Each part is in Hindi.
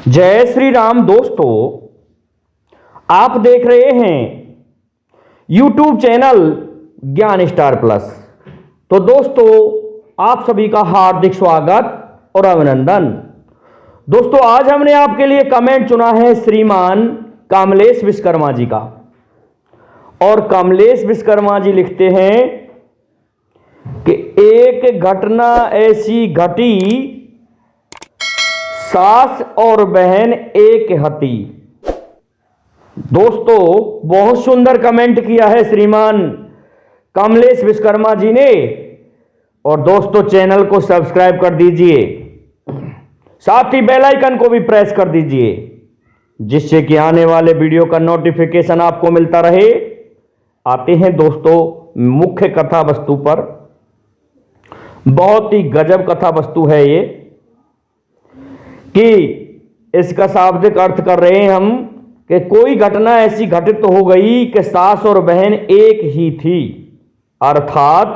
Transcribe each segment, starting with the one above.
जय श्री राम दोस्तों, आप देख रहे हैं YouTube चैनल ज्ञान स्टार प्लस। तो दोस्तों, आप सभी का हार्दिक स्वागत और अभिनंदन। दोस्तों, आज हमने आपके लिए कमेंट चुना है श्रीमान कमलेश विश्वकर्मा जी का। और कमलेश विश्वकर्मा जी लिखते हैं कि एक घटना ऐसी घटी, सास और बहन एक हती। दोस्तों, बहुत सुंदर कमेंट किया है श्रीमान कमलेश विश्वकर्मा जी ने। और दोस्तों, चैनल को सब्सक्राइब कर दीजिए, साथ ही बेल आइकन को भी प्रेस कर दीजिए, जिससे कि आने वाले वीडियो का नोटिफिकेशन आपको मिलता रहे। आते हैं दोस्तों मुख्य कथा वस्तु पर। बहुत ही गजब कथा वस्तु है ये, कि इसका शाब्दिक अर्थ कर रहे हैं हम कि कोई घटना ऐसी घटित हो गई कि सास और बहन एक ही थी। अर्थात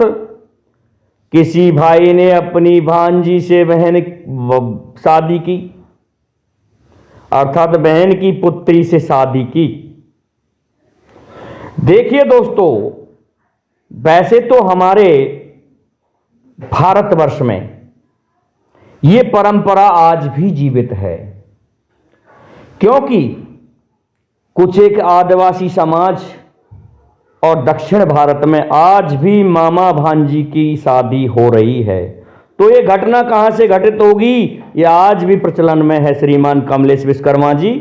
किसी भाई ने अपनी भांजी से बहन शादी की, अर्थात बहन की पुत्री से शादी की। देखिए दोस्तों, वैसे तो हमारे भारतवर्ष में ये परंपरा आज भी जीवित है, क्योंकि कुछ एक आदिवासी समाज और दक्षिण भारत में आज भी मामा भांजी की शादी हो रही है। तो ये घटना कहां से घटित होगी, ये आज भी प्रचलन में है श्रीमान कमलेश विश्वकर्मा जी।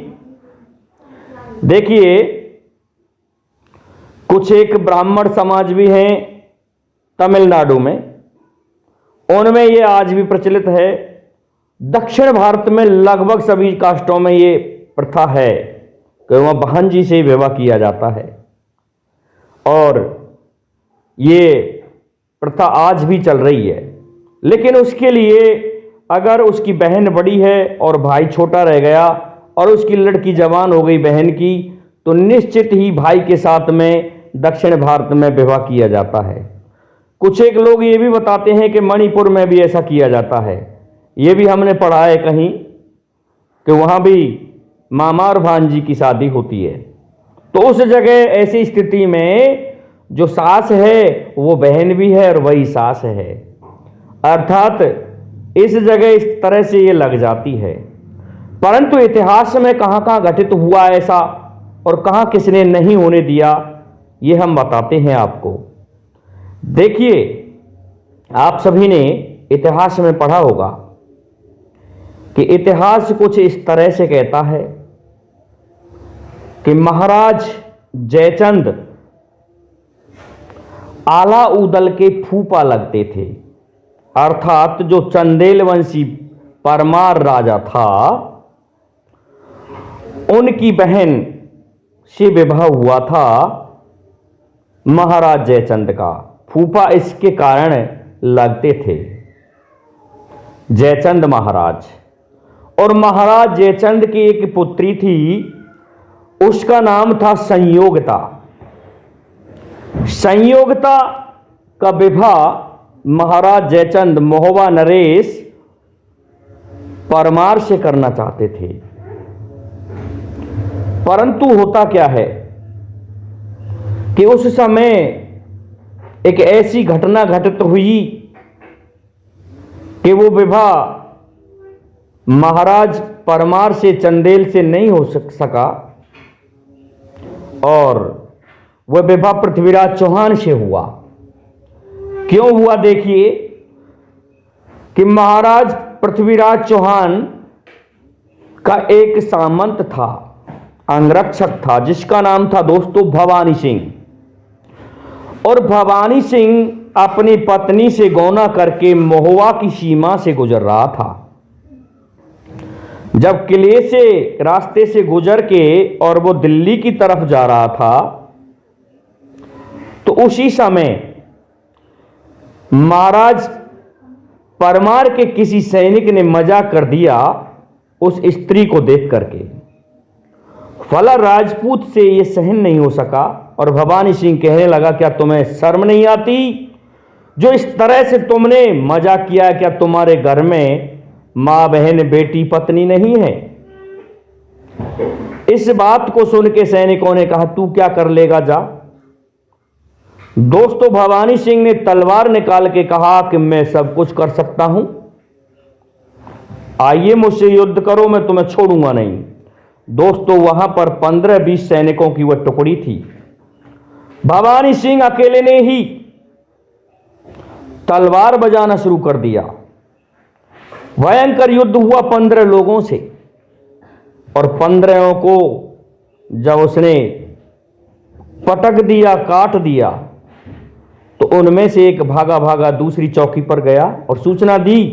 देखिए, कुछ एक ब्राह्मण समाज भी हैं तमिलनाडु में, उनमें ये आज भी प्रचलित है। दक्षिण भारत में लगभग सभी कास्टों में ये प्रथा है कि वह भांजी से विवाह किया जाता है, और ये प्रथा आज भी चल रही है। लेकिन उसके लिए अगर उसकी बहन बड़ी है और भाई छोटा रह गया और उसकी लड़की जवान हो गई बहन की, तो निश्चित ही भाई के साथ में दक्षिण भारत में विवाह किया जाता है। कुछ एक लोग ये भी बताते हैं कि मणिपुर में भी ऐसा किया जाता है। ये भी हमने पढ़ा है कहीं कि वहाँ भी मामा और भांजी की शादी होती है। तो उस जगह ऐसी स्थिति में जो सास है वो बहन भी है और वही सास है, अर्थात इस जगह इस तरह से ये लग जाती है। परंतु इतिहास में कहाँ कहाँ घटित हुआ ऐसा और कहाँ किसने नहीं होने दिया, ये हम बताते हैं आपको। देखिए, आप सभी ने इतिहास में पढ़ा होगा कि इतिहास कुछ इस तरह से कहता है कि महाराज जयचंद आला उदल के फूफा लगते थे। अर्थात जो चंदेल वंशी परमार राजा था, उनकी बहन से विवाह हुआ था महाराज जयचंद का। फूफा इसके कारण लगते थे जयचंद महाराज। और महाराज जयचंद की एक पुत्री थी, उसका नाम था संयोगता। संयोगता का विवाह महाराज जयचंद महोबा नरेश परमार से करना चाहते थे। परंतु होता क्या है कि उस समय एक ऐसी घटना घटित हुई कि वो विवाह महाराज परमार से चंदेल से नहीं हो सका, और वह विवाह पृथ्वीराज चौहान से हुआ। क्यों हुआ? देखिए कि महाराज पृथ्वीराज चौहान का एक सामंत था, अंगरक्षक था, जिसका नाम था दोस्तों भवानी सिंह। और भवानी सिंह अपनी पत्नी से गौना करके महोबा की सीमा से गुजर रहा था। जब किले से रास्ते से गुजर के और वो दिल्ली की तरफ जा रहा था, तो उसी समय महाराज परमार के किसी सैनिक ने मजाक कर दिया उस स्त्री को देख करके। फला राजपूत से ये सहन नहीं हो सका और भवानी सिंह कहने लगा, क्या तुम्हें शर्म नहीं आती जो इस तरह से तुमने मजाक किया? क्या तुम्हारे घर में माँ बहन बेटी पत्नी नहीं है? इस बात को सुन के सैनिकों ने कहा, तू क्या कर लेगा, जा। दोस्तों, भवानी सिंह ने तलवार निकाल के कहा कि मैं सब कुछ कर सकता हूं, आइए मुझसे युद्ध करो, मैं तुम्हें छोड़ूंगा नहीं। दोस्तों, वहां पर 15-20 सैनिकों की वह टुकड़ी थी। भवानी सिंह अकेले ने ही तलवार बजाना शुरू कर दिया। भयंकर युद्ध हुआ 15 लोगों से, और 15 को जब उसने पटक दिया, काट दिया, तो उनमें से एक भागा भागा दूसरी चौकी पर गया और सूचना दी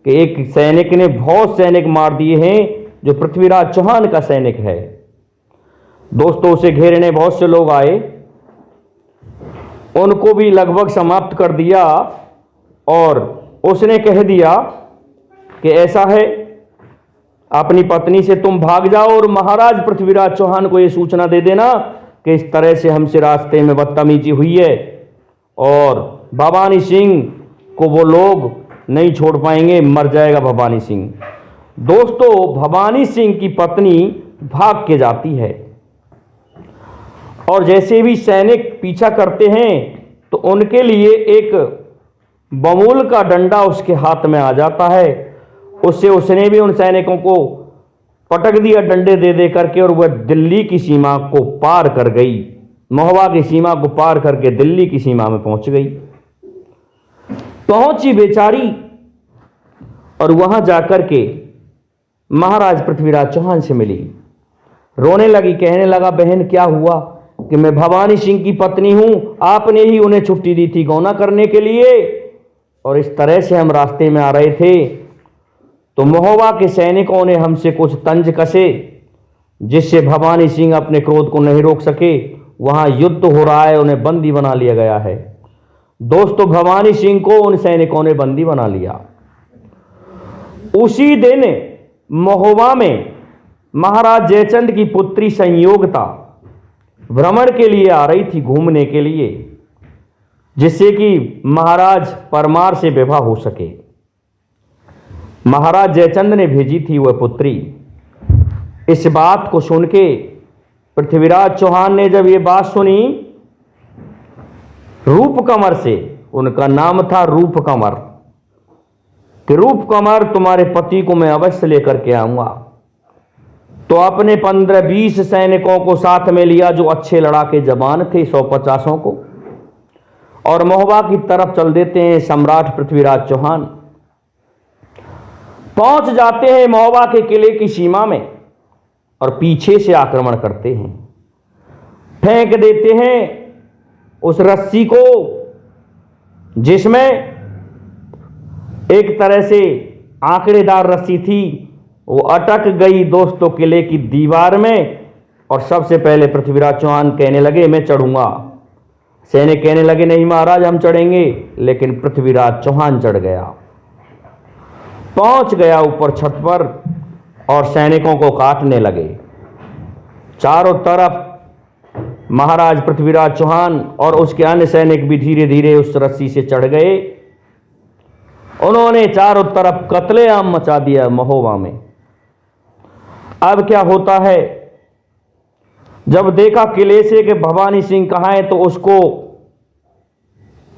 कि एक सैनिक ने बहुत सैनिक मार दिए हैं जो पृथ्वीराज चौहान का सैनिक है। दोस्तों, उसे घेरने बहुत से लोग आए, उनको भी लगभग समाप्त कर दिया, और उसने कह दिया कि ऐसा है, अपनी पत्नी से तुम भाग जाओ और महाराज पृथ्वीराज चौहान को यह सूचना दे देना कि इस तरह से हमसे रास्ते में बदतमीजी हुई है, और भवानी सिंह को वो लोग नहीं छोड़ पाएंगे, मर जाएगा भवानी सिंह। दोस्तों, भवानी सिंह की पत्नी भाग के जाती है, और जैसे भी सैनिक पीछा करते हैं तो उनके लिए एक बमूल का डंडा उसके हाथ में आ जाता है। उससे उसने भी उन सैनिकों को पटक दिया डंडे दे दे करके, और वह दिल्ली की सीमा को पार कर गई, महोबा की सीमा को पार करके दिल्ली की सीमा में पहुंच गई। पहुंची बेचारी, और वहां जाकर के महाराज पृथ्वीराज चौहान से मिली, रोने लगी, कहने लगा, बहन क्या हुआ कि मैं भवानी सिंह की पत्नी हूं, आपने ही उन्हें छुट्टी दी थी गौना करने के लिए, और इस तरह से हम रास्ते में आ रहे थे तो महोबा के सैनिकों ने हमसे कुछ तंज कसे, जिससे भवानी सिंह अपने क्रोध को नहीं रोक सके। वहां युद्ध हो रहा है, उन्हें बंदी बना लिया गया है। दोस्तों, भवानी सिंह को उन सैनिकों ने बंदी बना लिया। उसी दिन महोबा में महाराज जयचंद की पुत्री संयोगता भ्रमण के लिए आ रही थी, घूमने के लिए, जिससे कि महाराज परमार से विवाह हो सके। महाराज जयचंद ने भेजी थी वह पुत्री। इस बात को सुन के पृथ्वीराज चौहान ने जब ये बात सुनी, रूपकमर से, उनका नाम था रूपकमर, कि रूपकमर तुम्हारे पति को मैं अवश्य लेकर के आऊंगा, तो अपने 15-20 सैनिकों को साथ में लिया, जो अच्छे लड़ाके जवान थे, 150 को, और महोबा की तरफ चल देते हैं सम्राट पृथ्वीराज चौहान। पहुंच जाते हैं महोबा के किले की सीमा में, और पीछे से आक्रमण करते हैं, फेंक देते हैं उस रस्सी को, जिसमें एक तरह से आंकड़ेदार रस्सी थी, वो अटक गई दोस्तों किले की दीवार में। और सबसे पहले पृथ्वीराज चौहान कहने लगे, मैं चढ़ूंगा। सैनिक कहने लगे, नहीं महाराज हम चढ़ेंगे, लेकिन पृथ्वीराज चौहान चढ़ गया, पहुंच गया ऊपर छत पर, और सैनिकों को काटने लगे। चारों तरफ महाराज पृथ्वीराज चौहान और उसके अन्य सैनिक भी धीरे धीरे उस रस्सी से चढ़ गए। उन्होंने चारों तरफ कत्लेआम मचा दिया महोबा में। अब क्या होता है, जब देखा किले से कि भवानी सिंह कहाँ है, तो उसको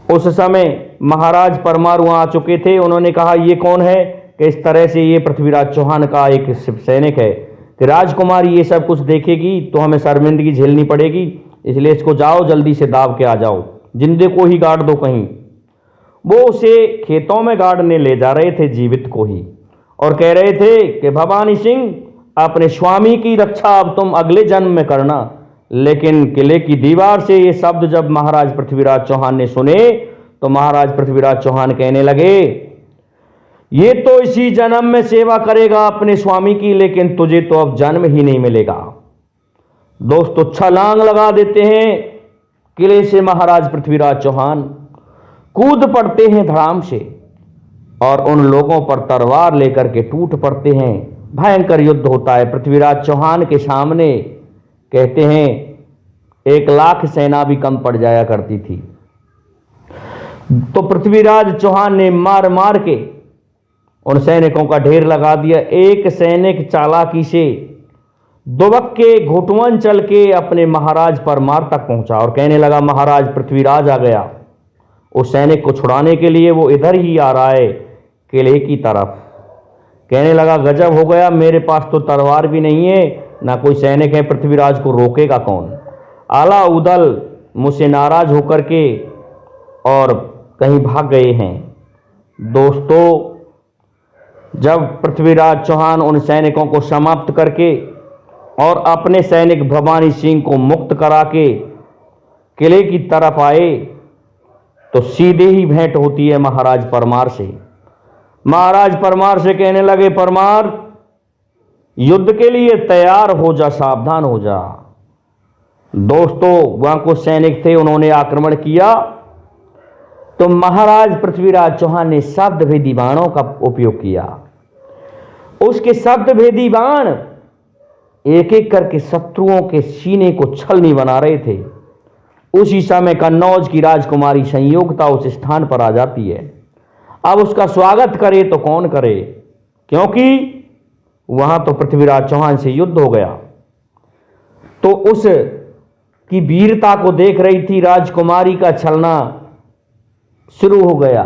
उस समय महाराज परमार वहां आ चुके थे। उन्होंने कहा, ये कौन है, कि इस तरह से ये पृथ्वीराज चौहान का एक सैनिक है, कि राजकुमारी ये सब कुछ देखेगी तो हमें शर्मिंदगी झेलनी पड़ेगी, इसलिए इसको जाओ जल्दी से दाब के आ जाओ, जिंदे को ही गाड़ दो कहीं। वो उसे खेतों में गाड़ने ले जा रहे थे, जीवित को ही, और कह रहे थे कि भवानी सिंह अपने स्वामी की रक्षा अब तुम अगले जन्म में करना। लेकिन किले की दीवार से ये शब्द जब महाराज पृथ्वीराज चौहान ने सुने, तो महाराज पृथ्वीराज चौहान कहने लगे, ये तो इसी जन्म में सेवा करेगा अपने स्वामी की, लेकिन तुझे तो अब जन्म ही नहीं मिलेगा। दोस्तों, छलांग लगा देते हैं किले से महाराज पृथ्वीराज चौहान, कूद पड़ते हैं धड़ाम से, और उन लोगों पर तलवार लेकर के टूट पड़ते हैं। भयंकर युद्ध होता है। पृथ्वीराज चौहान के सामने कहते हैं 1 लाख सेना भी कम पड़ जाया करती थी। तो पृथ्वीराज चौहान ने मार मार के उन सैनिकों का ढेर लगा दिया। एक सैनिक चालाकी से दुबक के घोटवन चल के अपने महाराज परमार तक पहुंचा और कहने लगा, महाराज पृथ्वीराज आ गया। उस सैनिक को छुड़ाने के लिए वो इधर ही आ रहा है किले की तरफ। कहने लगा, गजब हो गया, मेरे पास तो तलवार भी नहीं है, ना कोई सैनिक है, पृथ्वीराज को रोकेगा कौन। आला उदल मुझसे नाराज होकर के और कहीं भाग गए हैं। दोस्तों, जब पृथ्वीराज चौहान उन सैनिकों को समाप्त करके और अपने सैनिक भवानी सिंह को मुक्त करा के किले की तरफ आए तो सीधे ही भेंट होती है महाराज परमार से। महाराज परमार से कहने लगे, परमार युद्ध के लिए तैयार हो जा, सावधान हो जा। दोस्तों, वहां कुछ सैनिक थे, उन्होंने आक्रमण किया तो महाराज पृथ्वीराज चौहान ने शब्द भेदी बाणों का उपयोग किया। उसके शब्द भेदी बाण एक एक करके शत्रुओं के सीने को छलनी बना रहे थे। उसी समय कन्नौज की राजकुमारी संयोगता उस स्थान पर आ जाती है। अब उसका स्वागत करे तो कौन करे, क्योंकि वहां तो पृथ्वीराज चौहान से युद्ध हो गया। तो उस की वीरता को देख रही थी राजकुमारी का छलना शुरू हो गया।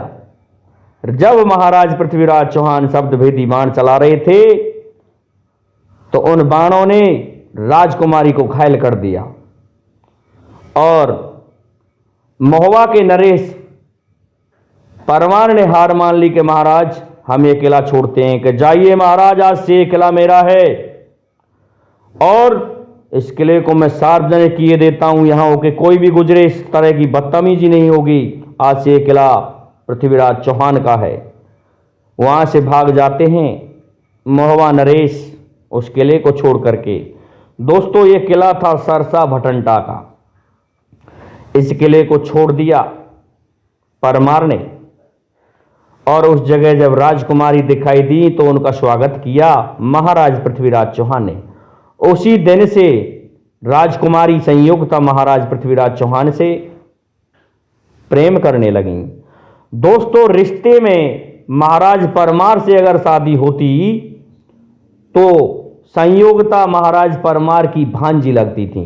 जब महाराज पृथ्वीराज चौहान शब्द भेदी बाण चला रहे थे तो उन बाणों ने राजकुमारी को घायल कर दिया और महोबा के नरेश परमार ने हार मान ली कि महाराज हम ये किला छोड़ते हैं, कि जाइए महाराज, आज से ये किला मेरा है और इस किले को मैं सार्वजनिक किए देता हूं, यहां होके कोई भी गुजरे इस तरह की बदतमीजी नहीं होगी। आज से ये किला पृथ्वीराज चौहान का है। वहां से भाग जाते हैं महोबा नरेश उस किले को छोड़ करके। दोस्तों, ये किला था सरसा भटंटा का। इस किले को छोड़ दिया परमार ने और उस जगह जब राजकुमारी दिखाई दी तो उनका स्वागत किया महाराज पृथ्वीराज चौहान ने। उसी दिन से राजकुमारी संयोगता महाराज पृथ्वीराज चौहान से प्रेम करने लगी। दोस्तों, रिश्ते में महाराज परमार से अगर शादी होती तो संयोगता महाराज परमार की भांजी लगती थी,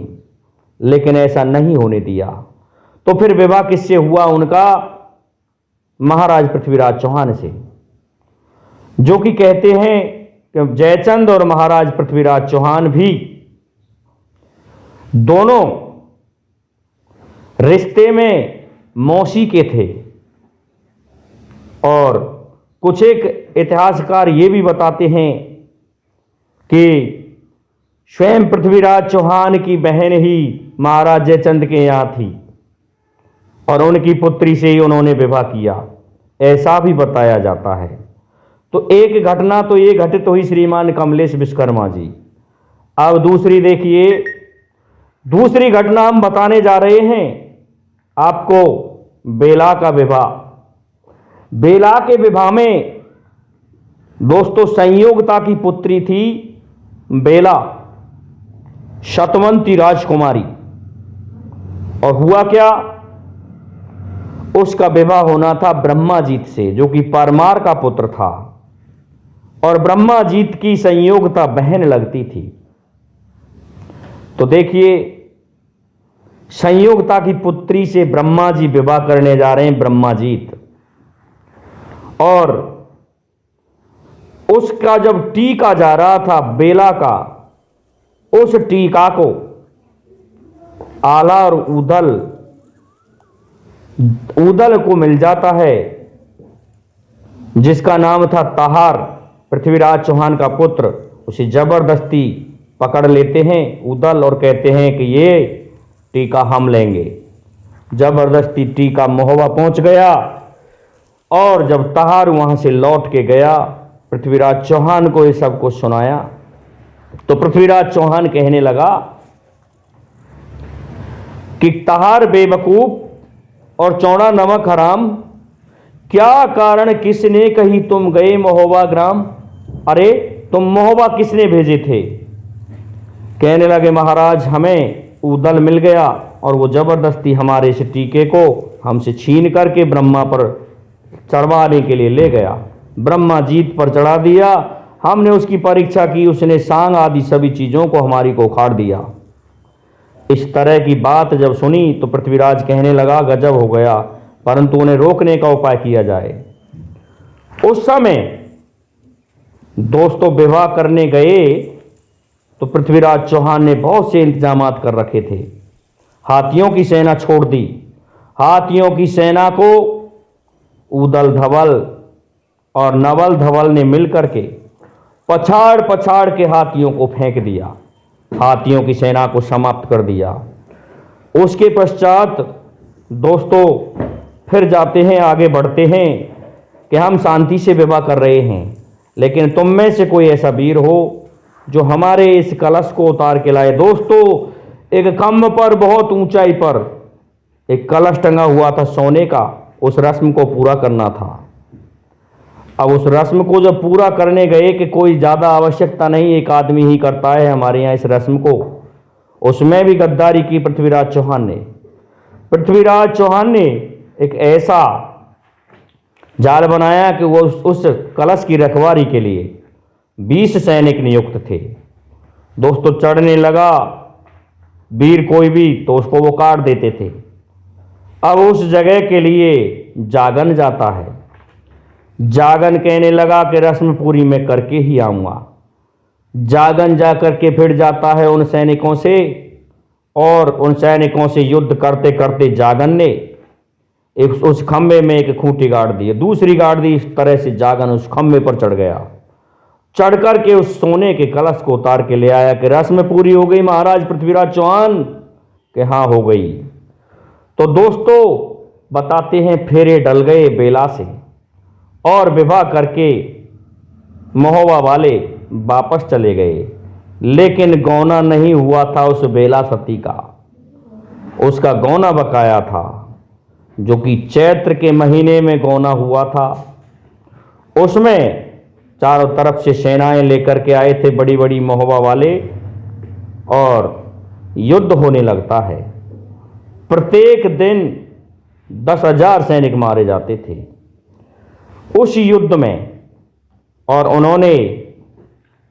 लेकिन ऐसा नहीं होने दिया। तो फिर विवाह किससे हुआ उनका? महाराज पृथ्वीराज चौहान से, जो कि कहते हैं कि जयचंद और महाराज पृथ्वीराज चौहान भी दोनों रिश्ते में मौसी के थे। और कुछ एक इतिहासकार ये भी बताते हैं कि स्वयं पृथ्वीराज चौहान की बहन ही महाराज जयचंद के यहां थी और उनकी पुत्री से ही उन्होंने विवाह किया, ऐसा भी बताया जाता है। तो एक घटना तो ये घटित हुई श्रीमान कमलेश विश्वकर्मा जी। अब दूसरी देखिए, दूसरी घटना हम बताने जा रहे हैं आपको बेला का विवाह। बेला के विवाह में दोस्तों संयोगता की पुत्री थी बेला, शतवंती राजकुमारी। और हुआ क्या, उसका विवाह होना था ब्रह्माजीत से, जो कि परमार का पुत्र था और ब्रह्माजीत की संयोगता बहन लगती थी। तो देखिए, संयोगता की पुत्री से ब्रह्मा जी विवाह करने जा रहे हैं, ब्रह्माजीत। और उसका जब टीका जा रहा था बेला का, उस टीका को आला और उदल को मिल जाता है, जिसका नाम था तहार, पृथ्वीराज चौहान का पुत्र। उसे जबरदस्ती पकड़ लेते हैं उदल और कहते हैं कि ये टीका हम लेंगे। जबरदस्ती टीका महोबा पहुंच गया और जब तहार वहां से लौट के गया, पृथ्वीराज चौहान को ये सब कुछ सुनाया तो पृथ्वीराज चौहान कहने लगा कि तहार बेवकूफ और चौड़ा नमक हराम, क्या कारण किसने कही तुम गए महोबा ग्राम? अरे तुम महोबा किसने भेजे थे? कहने लगे महाराज, हमें उदल मिल गया और वो जबरदस्ती हमारे इस टीके को हमसे छीन करके ब्रह्मा पर चढ़वाने के लिए ले गया। ब्रह्मा जीत पर चढ़ा दिया, हमने उसकी परीक्षा की, उसने सांग आदि सभी चीज़ों को हमारी को उखाड़ दिया। इस तरह की बात जब सुनी तो पृथ्वीराज कहने लगा, गजब हो गया, परंतु उन्हें रोकने का उपाय किया जाए। उस समय दोस्तों विवाह करने गए तो पृथ्वीराज चौहान ने बहुत से इंतजाम कर रखे थे। हाथियों की सेना छोड़ दी। हाथियों की सेना को उदल धवल और नवल धवल ने मिलकर के पछाड़ पछाड़ के हाथियों को फेंक दिया, हाथियों की सेना को समाप्त कर दिया। उसके पश्चात दोस्तों फिर जाते हैं, आगे बढ़ते हैं कि हम शांति से विवाह कर रहे हैं, लेकिन तुम में से कोई ऐसा वीर हो जो हमारे इस कलश को उतार के लाए। दोस्तों एक खम्भ पर बहुत ऊंचाई पर एक कलश टंगा हुआ था सोने का, उस रस्म को पूरा करना था। अब उस रस्म को जब पूरा करने गए कि कोई ज़्यादा आवश्यकता नहीं, एक आदमी ही करता है हमारे यहाँ इस रस्म को, उसमें भी गद्दारी की पृथ्वीराज चौहान ने। पृथ्वीराज चौहान ने एक ऐसा जाल बनाया कि वो उस कलश की रखवाली के लिए 20 सैनिक नियुक्त थे। दोस्तों चढ़ने लगा वीर कोई भी तो उसको वो काट देते थे। अब उस जगह के लिए जागन जाता है। जागन कहने लगा कि रस्म पूरी मैं करके ही आऊँगा। जागन जा करके फिर जाता है उन सैनिकों से, और उन सैनिकों से युद्ध करते करते जागन ने उस खम्भे में एक खूंटी गाड़ दी, दूसरी गाड़ दी। इस तरह से जागन उस खम्भे पर चढ़ गया। चढ़ करके उस सोने के कलश को उतार के ले आया कि रस्म पूरी हो गई महाराज पृथ्वीराज चौहान, कि हाँ हो गई। तो दोस्तों बताते हैं फेरे डल गए बेला से, और विवाह करके महोबा वाले वापस चले गए। लेकिन गौना नहीं हुआ था उस बेला सती का, उसका गौना बकाया था, जो कि चैत्र के महीने में गौना हुआ था। उसमें चारों तरफ से सेनाएं लेकर के आए थे बड़ी बड़ी महोबा वाले, और युद्ध होने लगता है। प्रत्येक दिन 10,000 सैनिक मारे जाते थे उस युद्ध में। और उन्होंने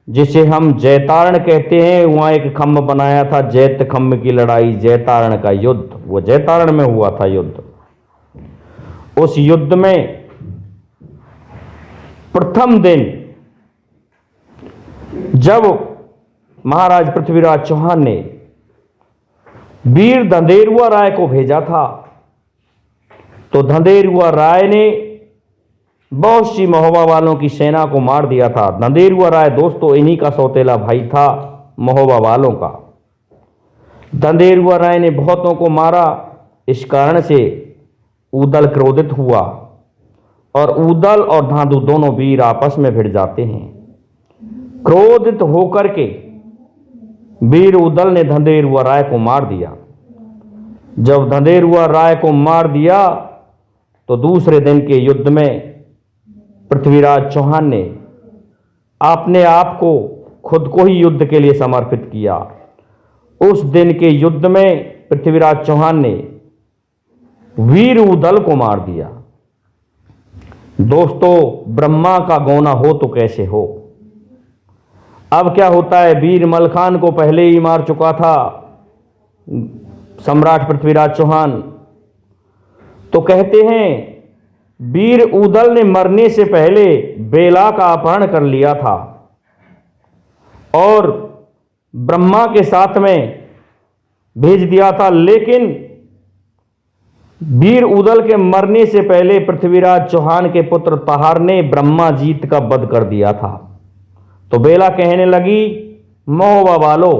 जिसे हम जैतारण कहते हैं, वहाँ एक खम्भ बनाया था, जैत खम्भ की लड़ाई, जैतारण का युद्ध, वो जैतारण में हुआ था युद्ध। उस युद्ध में प्रथम दिन जब महाराज पृथ्वीराज चौहान ने वीर धंधेरुआ राय को भेजा था, तो धंधेरुआ राय ने बहुत सी महोबा वालों की सेना को मार दिया था। धंधेरुआ राय दोस्तों इन्हीं का सौतेला भाई था महोबा वालों का। धंधेरुआ राय ने बहुतों को मारा। इस कारण से उदल क्रोधित हुआ, और उदल और धांधु दोनों वीर आपस में भिड़ जाते हैं। क्रोधित होकर के वीर उदल ने धंधेरुआ राय को मार दिया। जब धंधेरुआ राय को मार दिया तो दूसरे दिन के युद्ध में पृथ्वीराज चौहान ने अपने आप को, खुद को ही युद्ध के लिए समर्पित किया। उस दिन के युद्ध में पृथ्वीराज चौहान ने वीर उदल को मार दिया। दोस्तों ब्रह्मा का गौना हो तो कैसे हो। अब क्या होता है, वीर मलखान को पहले ही मार चुका था सम्राट पृथ्वीराज चौहान। तो कहते हैं वीर उदल ने मरने से पहले बेला का अपहरण कर लिया था, और ब्रह्मा के साथ में भेज दिया था। लेकिन वीर उदल के मरने से पहले पृथ्वीराज चौहान के पुत्र तहार ने ब्रह्मा जीत का वध कर दिया था। तो बेला कहने लगी, महोबा वालों,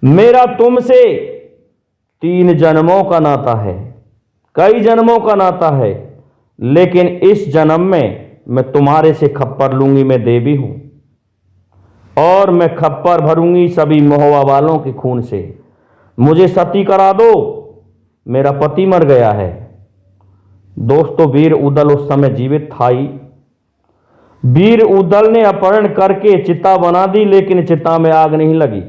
मेरा तुमसे 3 जन्मों का नाता है, कई जन्मों का नाता है, लेकिन इस जन्म में मैं तुम्हारे से खप्पर लूंगी। मैं देवी हूं और मैं खप्पर भरूंगी सभी महोबा वालों के खून से। मुझे सती करा दो, मेरा पति मर गया है। दोस्तों वीर उदल उस समय जीवित था ही। वीर उदल ने अपहरण करके चिता बना दी, लेकिन चिता में आग नहीं लगी।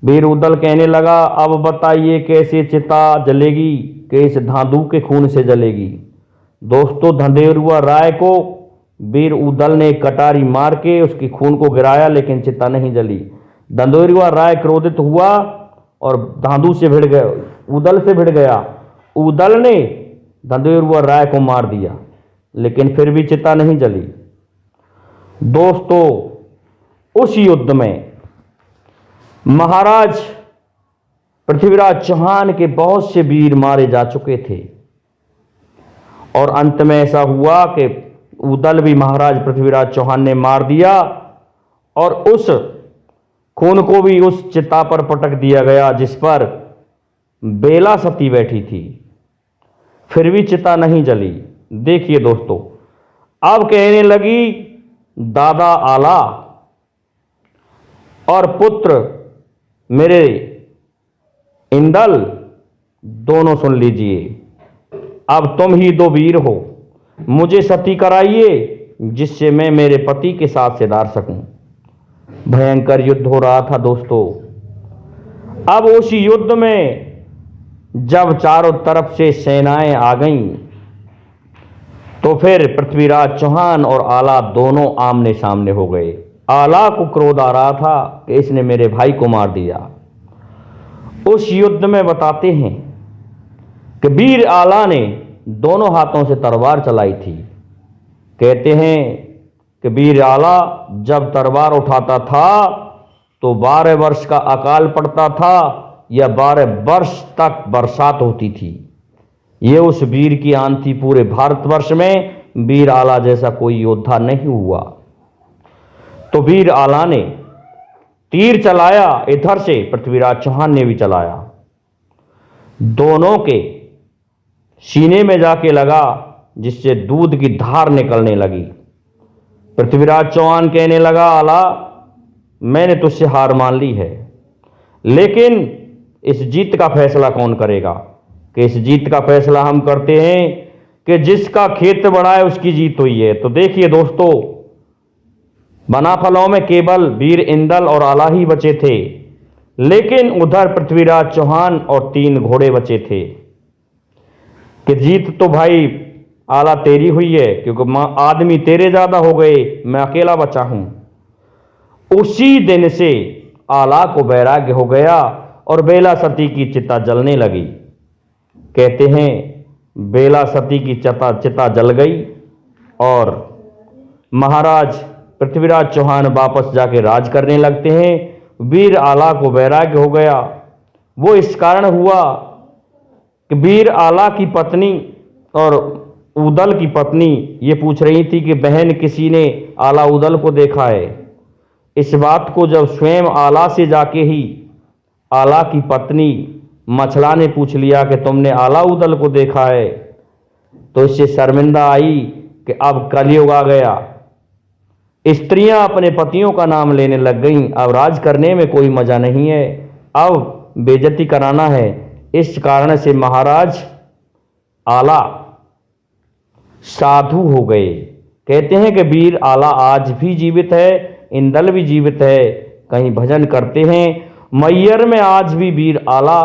वीर उदल कहने लगा, अब बताइए कैसे चिता जलेगी, कि इस धांधु के खून से जलेगी। दोस्तों धंधेरुआ राय को वीर उदल ने कटारी मार के उसकी खून को गिराया, लेकिन चिता नहीं जली। दंदोरुआ राय क्रोधित हुआ और धांधु से भिड़ गया, उदल से भिड़ गया। उदल ने दंदोरुआ राय को मार दिया, लेकिन फिर भी चिता नहीं जली। दोस्तों, उस युद्ध में महाराज पृथ्वीराज चौहान के बहुत से वीर मारे जा चुके थे और अंत में ऐसा हुआ कि उदल भी महाराज पृथ्वीराज चौहान ने मार दिया और उस खून को भी उस चिता पर पटक दिया गया जिस पर बेला सती बैठी थी। फिर भी चिता नहीं जली। देखिए दोस्तों, अब कहने लगी दादा आला और पुत्र मेरे इंदल, दोनों सुन लीजिए, अब तुम ही दो वीर हो, मुझे सती कराइए जिससे मैं मेरे पति के साथ सिधार सकूं। भयंकर युद्ध हो रहा था दोस्तों। अब उस युद्ध में जब चारों तरफ से सेनाएं आ गईं, तो फिर पृथ्वीराज चौहान और आला दोनों आमने सामने हो गए। आला को क्रोध आ रहा था कि इसने मेरे भाई को मार दिया। उस युद्ध में बताते हैं कि वीर आला ने दोनों हाथों से तलवार चलाई थी। कहते हैं कि वीर आला जब तलवार उठाता था तो 12 वर्ष का अकाल पड़ता था या 12 वर्ष तक बरसात होती थी। ये उस वीर की आन थी। पूरे भारतवर्ष में वीर आला जैसा कोई योद्धा नहीं हुआ। तो वीर आला ने तीर चलाया, इधर से पृथ्वीराज चौहान ने भी चलाया। दोनों के सीने में जाके लगा, जिससे दूध की धार निकलने लगी। पृथ्वीराज चौहान कहने लगा, आला मैंने तुझसे हार मान ली है, लेकिन इस जीत का फैसला कौन करेगा? कि इस जीत का फैसला हम करते हैं कि जिसका खेत बड़ा है उसकी जीत हुई है। तो देखिए दोस्तों, बनाफलों में केवल वीर इंदल और आला ही बचे थे, लेकिन उधर पृथ्वीराज चौहान और 3 घोड़े बचे थे। कि जीत तो भाई आला तेरी हुई है, क्योंकि आदमी तेरे ज्यादा हो गए, मैं अकेला बचा हूं। उसी दिन से आला को वैराग्य हो गया और बेला सती की चिता जलने लगी। कहते हैं बेला सती की चिता जल गई और महाराज पृथ्वीराज चौहान वापस जाके राज करने लगते हैं। वीर आला को वैराग्य हो गया। वो इस कारण हुआ कि वीर आला की पत्नी और उदल की पत्नी ये पूछ रही थी कि बहन किसी ने आला उदल को देखा है। इस बात को जब स्वयं आला से जाके ही आला की पत्नी मछला ने पूछ लिया कि तुमने आला उदल को देखा है, तो इससे शर्मिंदा आई कि अब कलयुग आ गया। स्त्रियां अपने पतियों का नाम लेने लग गईं। अब राज करने में कोई मजा नहीं है, अब बेइज्जती कराना है। इस कारण से महाराज आला साधु हो गए। कहते हैं कि वीर आला आज भी जीवित है, इंदल भी जीवित है, कहीं भजन करते हैं। मैयर में आज भी वीर आला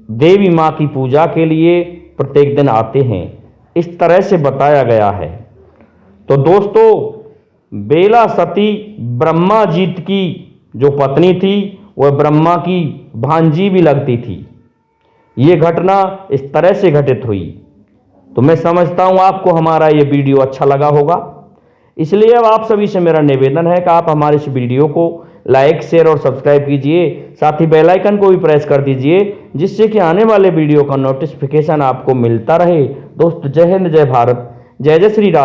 देवी माँ की पूजा के लिए प्रत्येक दिन आते हैं। इस तरह से बताया गया है। तो दोस्तों, बेला सती ब्रह्मा जी की जो पत्नी थी वह ब्रह्मा की भांजी भी लगती थी। ये घटना इस तरह से घटित हुई। तो मैं समझता हूं आपको हमारा ये वीडियो अच्छा लगा होगा। इसलिए अब आप सभी से मेरा निवेदन है कि आप हमारे इस वीडियो को लाइक, शेयर और सब्सक्राइब कीजिए। साथ ही बेल आइकन को भी प्रेस कर दीजिए, जिससे कि आने वाले वीडियो का नोटिफिकेशन आपको मिलता रहे। दोस्त, जय हिंद, जय भारत, जय जय श्री राम।